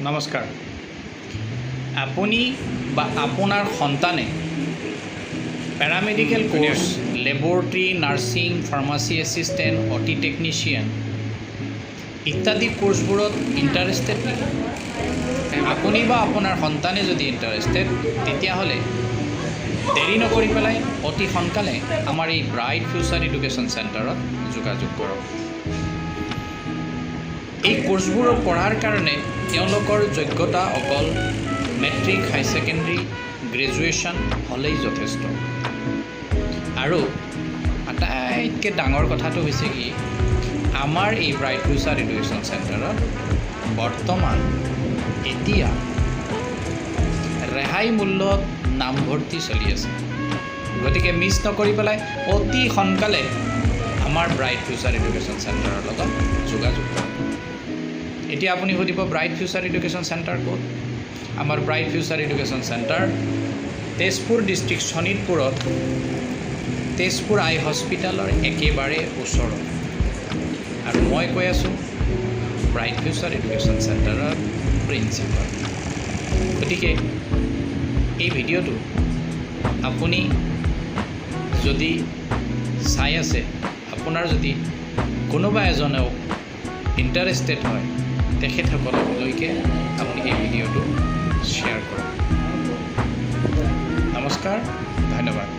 নমস্কাৰ। আপুনি বা আপোনাৰ সন্তানে paramedical course, laboratory, nursing, pharmacy assistant, OT technician ইত্যাদি কোৰ্সবোৰত ইণ্টাৰেষ্টেড নেকি? আপুনি বা আপোনাৰ সন্তানে যদি ইণ্টাৰেষ্টেড, তেতিয়াহ'লে দেৰি নকৰি পেলাই অতি সোনকালে আমাৰ এই ব্ৰাইট ফিউচাৰ এডুকেশ্যন চেণ্টাৰত যোগাযোগ কৰক। এই কোৰ্সবোৰ পঢ়াৰ কাৰণে তেওঁলোকৰ যোগ্যতা অকল মেট্ৰিক, হাই ছেকেণ্ডেৰী, গ্ৰেজুৱেশ্যন হ'লেই যথেষ্ট। আৰু আটাইতকৈ ডাঙৰ কথাটো হৈছে কি, আমাৰ এই ব্ৰাইট ফিউচাৰ এডুকেশ্যন চেণ্টাৰত বৰ্তমান এতিয়া ৰেহাই মূল্যত নামভৰ্তি চলি আছে। গতিকে মিছ নকৰি পেলাই অতি সোনকালে আমাৰ ব্ৰাইট ফিউচাৰ এডুকেশ্যন চেণ্টাৰৰ লগত যোগাযোগ কৰক। এতিয়া আপুনি সুধিব, ব্ৰাইট ফিউচাৰ এডুকেশ্যন চেণ্টাৰ ক'ত? আমাৰ bright future education centre Tezpur district শোণিতপুৰত তেজপুৰ আই হস্পিটেলৰ একেবাৰে ওচৰত। আৰু মই কৈ আছোঁ ব্ৰাইট ফিউচাৰ এডুকেশ্যন চেণ্টাৰৰ প্ৰিন্সিপাল। গতিকে এই ভিডিঅ'টো আপুনি যদি চাই আছে, আপোনাৰ যদি কোনোবা এজনেও ইণ্টাৰেষ্টেড হয়, তেখেতসকললৈকে আপুনি এই ভিডিঅ'টো শ্বেয়াৰ কৰক। নমস্কাৰ, ধন্যবাদ।